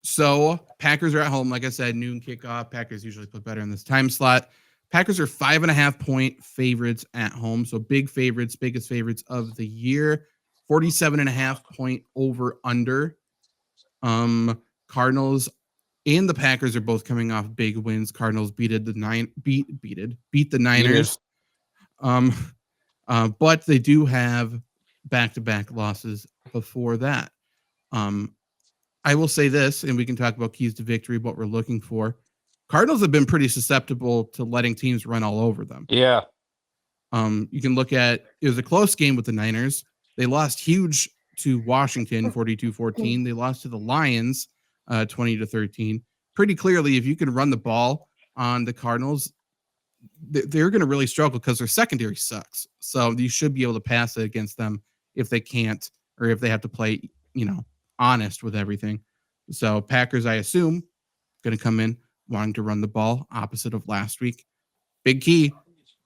So Packers are at home. Like I said, noon kickoff. Packers usually play better in this time slot. Packers are 5.5-point favorites at home. So big favorites, biggest favorites of the year. 47.5-point over under. Cardinals and the Packers are both coming off big wins. Cardinals beat the Yeeted. Niners. Um, but they do have back-to-back losses before that. Um, I will say this, and we can talk about keys to victory, what we're looking for. Cardinals have been pretty susceptible to letting teams run all over them. Yeah. You can look at, it was a close game with the Niners. They lost huge to Washington 42-14. They lost to the Lions 20-13. Pretty clearly, if you can run the ball on the Cardinals, they're going to really struggle because their secondary sucks. So you should be able to pass it against them if they can't, or if they have to play, honest with everything. So Packers, I assume, going to come in wanting to run the ball, opposite of last week. Big key.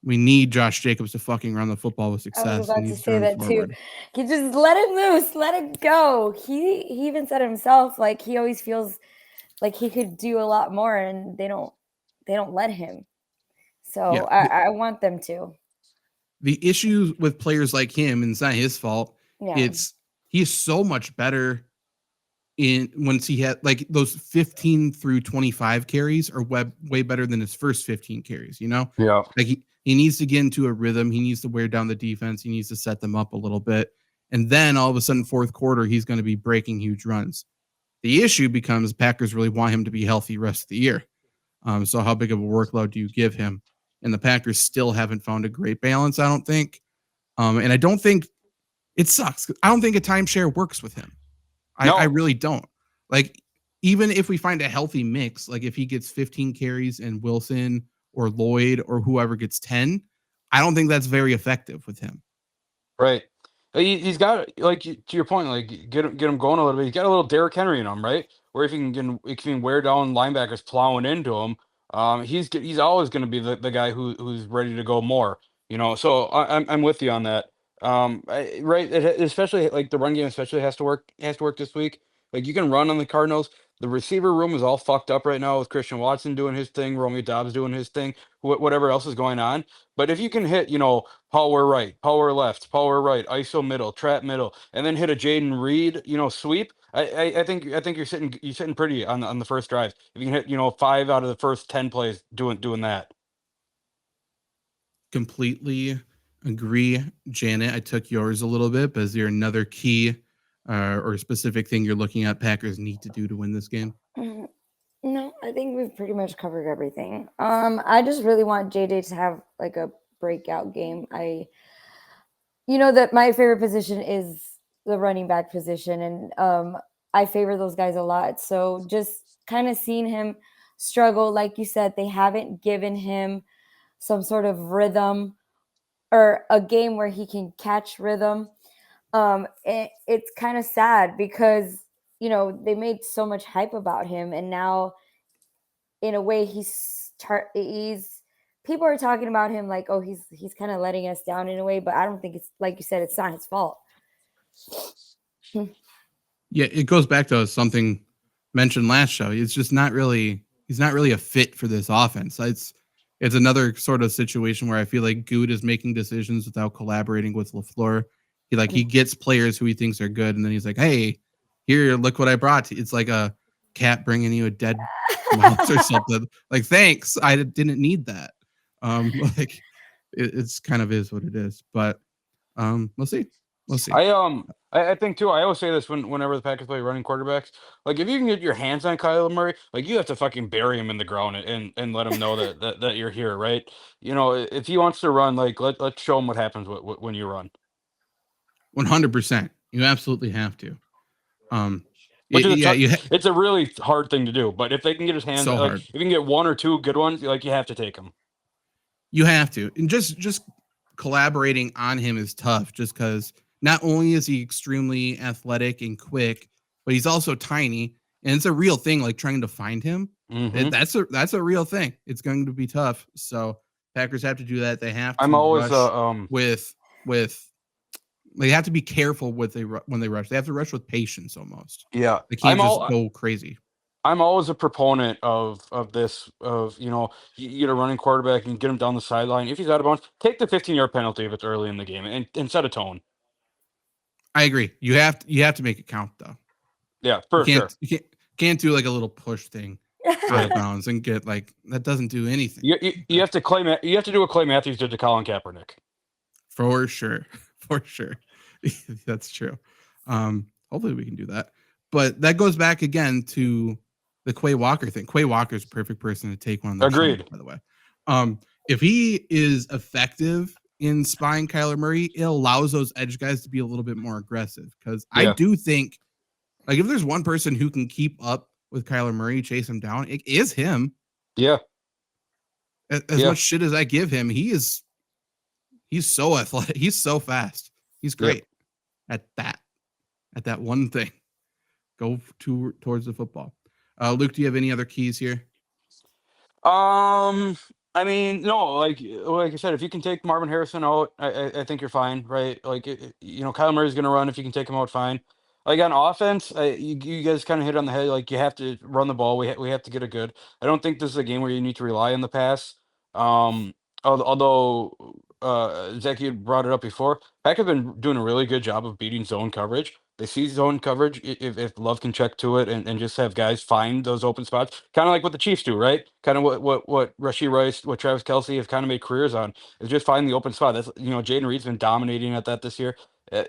We need Josh Jacobs to fucking run the football with I was success. He about to needs to say run that too. forward. You just let it loose, let it go. He even said himself, like, he always feels like he could do a lot more, and they don't let him. So Yeah. I want them to. The issue with players like him, and it's not his fault, Yeah. he's so much better in once he had like those 15 through 25 carries are way better than his first 15 carries, Yeah. Like he needs to get into a rhythm. He needs to wear down the defense. He needs to set them up a little bit. And then all of a sudden, fourth quarter, he's going to be breaking huge runs. The issue becomes Packers really want him to be healthy rest of the year. So how big of a workload do you give him? And the Packers still haven't found a great balance, I don't think. And I don't think it sucks. I don't think a timeshare works with him. I really don't. Like, even if we find a healthy mix, like if he gets 15 carries and Wilson or Lloyd or whoever gets 10, I don't think that's very effective with him. Right. He's got, like, to your point, like, get him going a little bit. He's got a little Derrick Henry in him, right? Where if he can wear down linebackers plowing into him, he's always going to be the guy who's ready to go more. So I'm with you on that. Right. Especially like the run game, especially has to work this week. Like, you can run on the Cardinals. The receiver room is all fucked up right now with Christian Watson doing his thing, Romeo Dobbs doing his thing, whatever else is going on. But if you can hit, power right, power left, power right, ISO middle, trap middle, and then hit a Jaden Reed, sweep. I think you're sitting pretty on the first drive. If you can hit, 5 out of the first 10 plays doing that. Completely agree, Janet. I took yours a little bit, but is there another key or specific thing you're looking at Packers need to do to win this game? No, I think we've pretty much covered everything. I just really want JJ to have like a breakout game. That my favorite position is the running back position, and I favor those guys a lot. So just kind of seeing him struggle, like you said, they haven't given him some sort of rhythm or a game where he can catch rhythm. It's kind of sad because they made so much hype about him, and now in a way he's people are talking about him like, oh, he's kind of letting us down in a way, but I don't think it's, like you said, it's not his fault. Yeah, it goes back to something mentioned last show. It's just he's not really a fit for this offense. It's another sort of situation where I feel like Good is making decisions without collaborating with LaFleur. He gets players who he thinks are good, and then he's like, hey, here, look what I brought to you. It's like a cat bringing you a dead mouse or something. Like, thanks, I didn't need that. Like, it's kind of is what it is. But we'll see. I think too. I always say this whenever the Packers play running quarterbacks. Like, if you can get your hands on Kyler Murray, like, you have to fucking bury him in the ground and let him know that you're here, right? If he wants to run, like, let's show him what happens when you run. 100%. You absolutely have to. It's a really hard thing to do. But if they can get his hands, so like, hard. if you can get one or two good ones, like, you have to take them. You have to, and just collaborating on him is tough. Just because not only is he extremely athletic and quick, but he's also tiny, and it's a real thing. Like, trying to find him, that's a real thing. It's going to be tough. So Packers have to do that. They have to. I'm always with. They have to be careful when they rush. They have to rush with patience almost. Yeah, They can't just go crazy. I'm always a proponent of this of you get a running quarterback and get him down the sideline. If he's out of bounds, take the 15-yard penalty if it's early in the game and set a tone. I agree. You have to make it count though. Yeah, You for can't sure. you can't do like a little push thing out of bounds and get like that doesn't do anything. You have to claim it. You have to do what Clay Matthews did to Colin Kaepernick. For sure. For sure. That's true. Hopefully we can do that. But that goes back again to the Quay Walker thing. Quay Walker's a perfect person to take one on the Agreed. shoulder, by the way. If he is effective in spying Kyler Murray, it allows those edge guys to be a little bit more aggressive. Because I Yeah. do think, like, if there's one person who can keep up with Kyler Murray, chase him down, it is him. Yeah. As much shit as I give him, he's so athletic. He's so fast. He's great at that one thing. Go towards the football. Luke, do you have any other keys here? I mean, no, like I said, if you can take Marvin Harrison out, I think you're fine, right? Like Kyler Murray's gonna run. If you can take him out, fine. Like on offense, you guys kind of hit on the head. Like you have to run the ball. We have to get it good. I don't think this is a game where you need to rely on the pass. Um, although Zach, you brought it up before. Pack have been doing a really good job of beating zone coverage. They see zone coverage if Love can check to it and just have guys find those open spots, kind of like what the Chiefs do, right? Kind of what Rashee Rice, what Travis Kelsey have kind of made careers on is just find the open spot. That's Jaden Reed's been dominating at that this year.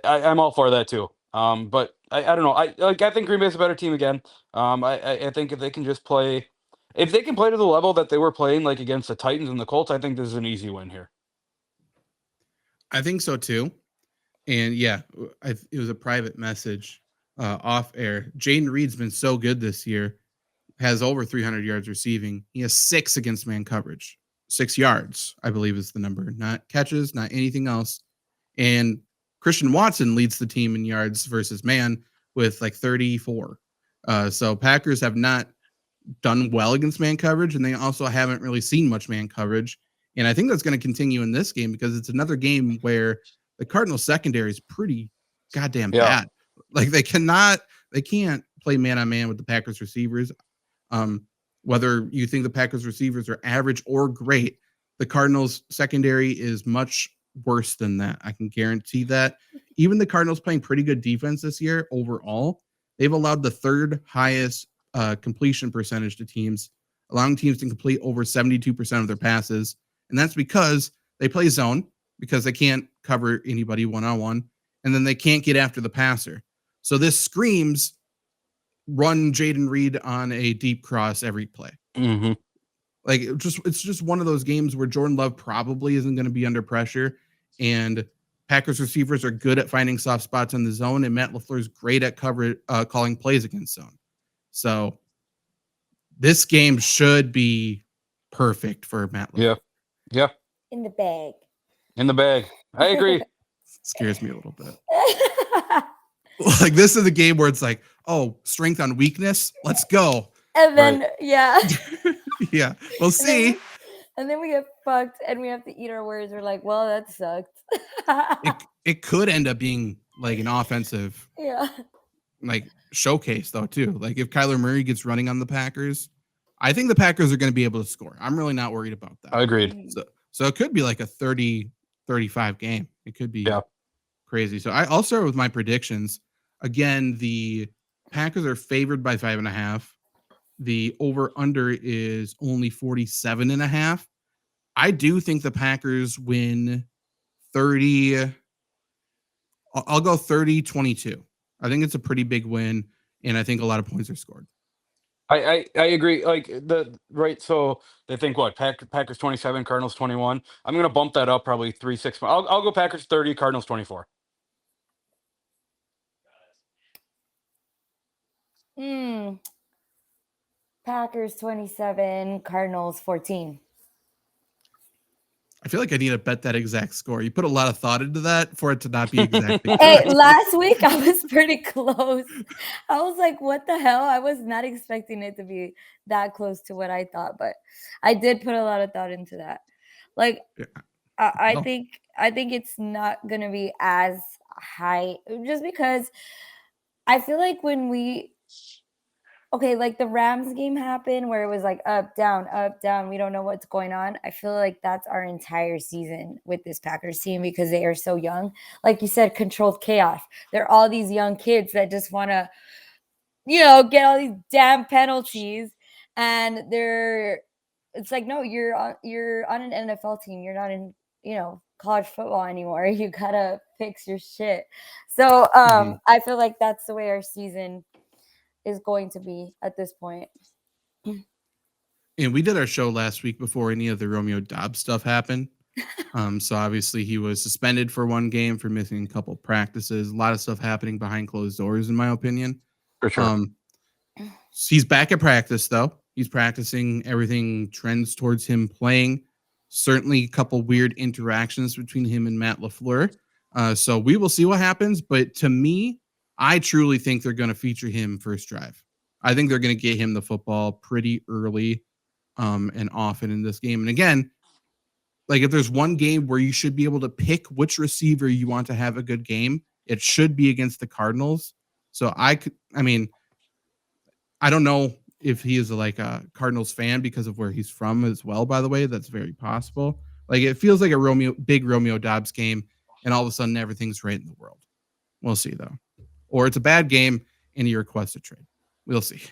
I'm all for that too. But I don't know. I think Green Bay's a better team again. I think if they can just play, if they can play to the level that they were playing like against the Titans and the Colts, I think this is an easy win here. I think so too. And yeah, it was a private message off air. Jaden Reed's been so good this year, has over 300 yards receiving. He has 6 against man coverage. 6 yards, I believe, is the number. Not catches, not anything else. And Christian Watson leads the team in yards versus man with like 34. So Packers have not done well against man coverage, and they also haven't really seen much man coverage. And I think that's going to continue in this game because it's another game where the Cardinals secondary is pretty goddamn bad. Like they can't play man on man with the Packers receivers. Whether you think the Packers receivers are average or great, the Cardinals secondary is much worse than that. I can guarantee that. Even the Cardinals playing pretty good defense this year overall, they've allowed the third highest completion percentage to teams, allowing teams to complete over 72% of their passes. And that's because they play zone, because they can't cover anybody one-on-one, and then they can't get after the passer. So this screams run Jaden Reed on a deep cross every play. Mm-hmm. Like it's just one of those games where Jordan Love probably isn't going to be under pressure, and Packers receivers are good at finding soft spots in the zone, and Matt LaFleur's great at calling plays against zone. So this game should be perfect for Matt LaFleur. Yeah. In the bag. In the bag. I agree. Scares me a little bit. Like this is the game where it's like, oh, strength on weakness. Let's go. And then yeah. We'll see. And then we get fucked and we have to eat our words. We're like, well, that sucked. it could end up being like an offensive like showcase though too. Like if Kyler Murray gets running on the Packers, I think the Packers are going to be able to score. I'm really not worried about that. I agreed. So it could be like a 30-35 game. It could be crazy. So I'll start with my predictions. Again, the Packers are favored by 5.5. The over-under is only 47.5. I do think the Packers win 30. I'll go 30-22. I think it's a pretty big win, and I think a lot of points are scored. I agree. Like so they think what? Packers 27, Cardinals 21. I'm gonna bump that up probably 3-6. I'll go Packers 30, Cardinals 24. Packers 27, Cardinals 14. I feel like I need to bet that exact score. You put a lot of thought into that for it to not be exactly. Hey, last week I was pretty close. I was like, what the hell? I was not expecting it to be that close to what I thought, but I did put a lot of thought into that. Like, I think it's not gonna be as high just because I feel like when we okay, like the Rams game happened where it was like up, down, up, down. We don't know what's going on. I feel like that's our entire season with this Packers team because they are so young. Like you said, controlled chaos. They're all these young kids that just want to, get all these damn penalties, and it's like, no, you're on an NFL team. You're not in, college football anymore. You gotta fix your shit. So I feel like that's the way our season is going to be at this point. And we did our show last week before any of the Romeo Dobbs stuff happened. So obviously he was suspended for one game for missing a couple practices. A lot of stuff happening behind closed doors, in my opinion. For sure. He's back at practice, though. He's practicing. Everything trends towards him playing. Certainly a couple weird interactions between him and Matt LaFleur. So we will see what happens. But to me, I truly think they're going to feature him first drive. I think they're going to get him the football pretty early and often in this game. And again, like if there's one game where you should be able to pick which receiver you want to have a good game, it should be against the Cardinals. So I don't know if he is like a Cardinals fan because of where he's from as well, by the way. That's very possible. Like it feels like a big Romeo Dobbs game, and all of a sudden everything's right in the world. We'll see though. Or it's a bad game and he requests a trade. We'll see.